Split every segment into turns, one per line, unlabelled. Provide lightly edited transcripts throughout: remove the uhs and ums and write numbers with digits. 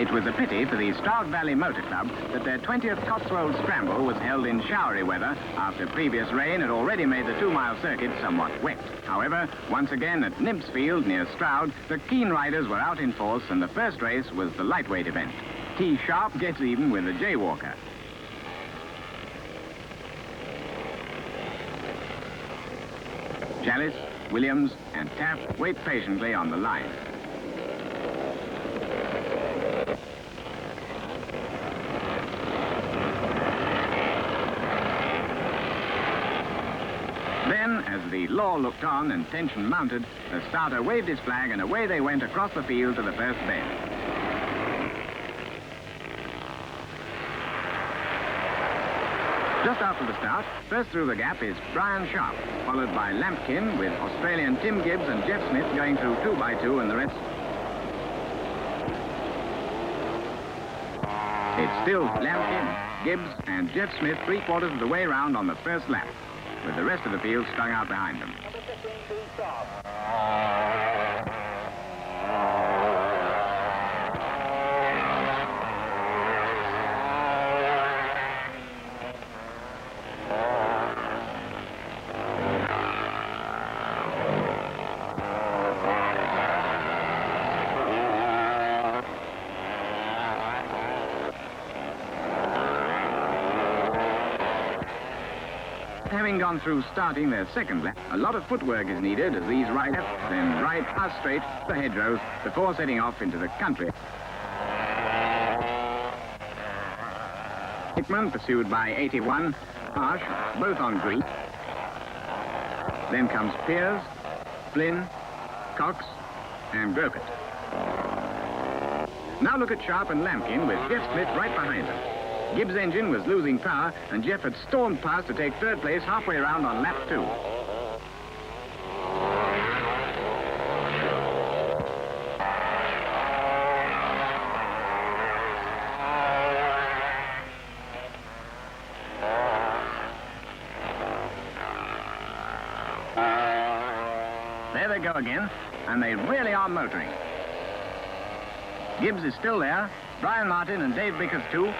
It was a pity for the Stroud Valley Motor Club that their 20th Cotswold Scramble was held in showery weather after previous rain had already made the 2-mile circuit somewhat wet. However, once again at Nymphs Field near Stroud, the keen riders were out in force and the first race was the lightweight event. T Sharp gets even with the jaywalker. Chalice, Williams and Taft wait patiently on the line. Then, as the law looked on and tension mounted, the starter waved his flag and away they went across the field to the first bend. Just after the start, first through the gap is Brian Sharp, followed by Lampkin with Australian Tim Gibbs and Jeff Smith going through 2x2 and the rest. It's still Lampkin, Gibbs and Jeff Smith 3/4 of the way round on the first lap, with the rest of the field strung out behind them. Having gone through starting their second lap, a lot of footwork is needed as these ride left, then ride past straight the hedgerows before setting off into the country. Hickman pursued by 81, Harsh, both on green. Then comes Piers, Flynn, Cox and Gropert. Now look at Sharp and Lampkin with Jeff Smith right behind them. Gibbs' engine was losing power, and Jeff had stormed past to take third place halfway around on lap 2. There they go again, and they really are motoring. Gibbs is still there, Brian Martin and Dave Vickers too.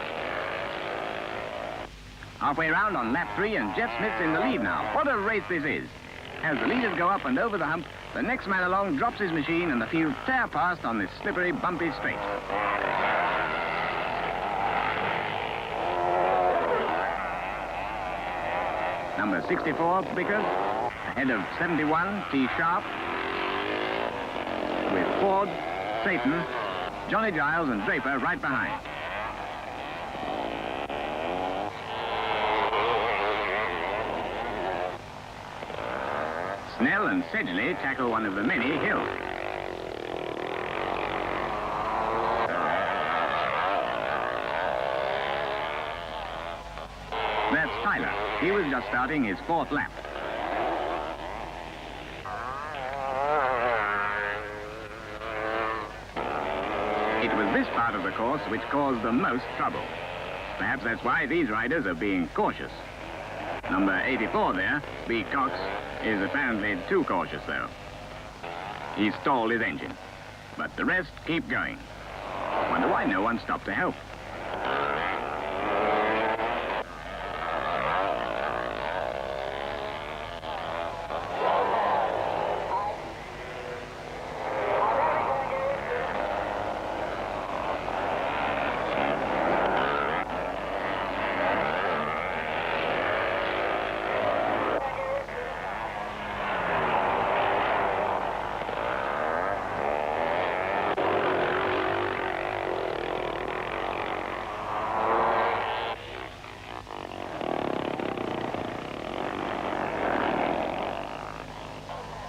Halfway round on lap 3 and Jeff Smith's in the lead now. What a race this is. As the leaders go up and over the hump, the next man along drops his machine and the field tear past on this slippery, bumpy straight. Number 64, Vickers, ahead of 71, T Sharp, with Ford, Satan, Johnny Giles and Draper right behind. Snell and Sedgley tackle one of the many hills. That's Tyler. He was just starting his 4th lap. It was this part of the course which caused the most trouble. Perhaps that's why these riders are being cautious. Number 84 there, B. Cox, is apparently too cautious, though. He stalled his engine, but the rest keep going. Wonder why no one stopped to help.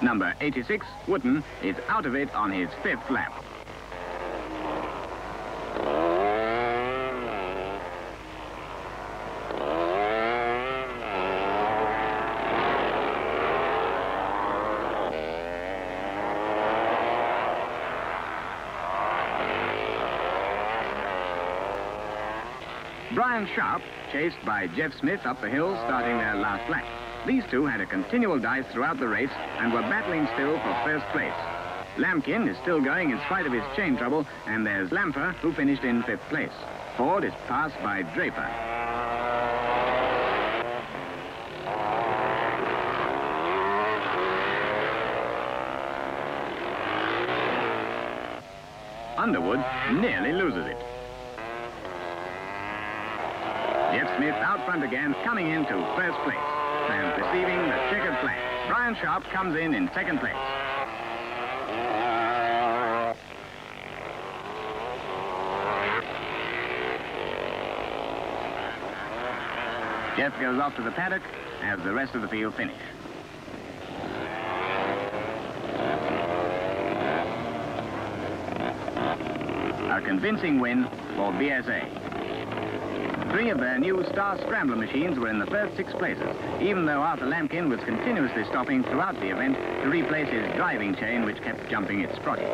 Number 86, Wooten, is out of it on his 5th lap. Brian Sharp chased by Jeff Smith up the hill starting their last lap. These two had a continual dive throughout the race and were battling still for first place. Lampkin is still going in spite of his chain trouble, and there's Lamper, who finished in 5th place. Ford is passed by Draper. Underwood nearly loses it. Jeff Smith out front again, coming into 1st place, and receiving the checkered flag. Brian Sharp comes in 2nd place. Jeff goes off to the paddock as the rest of the field finish. A convincing win for BSA. 3 of their new Star Scrambler machines were in the first 6 places, even though Arthur Lampkin was continuously stopping throughout the event to replace his driving chain, which kept jumping its sprocket.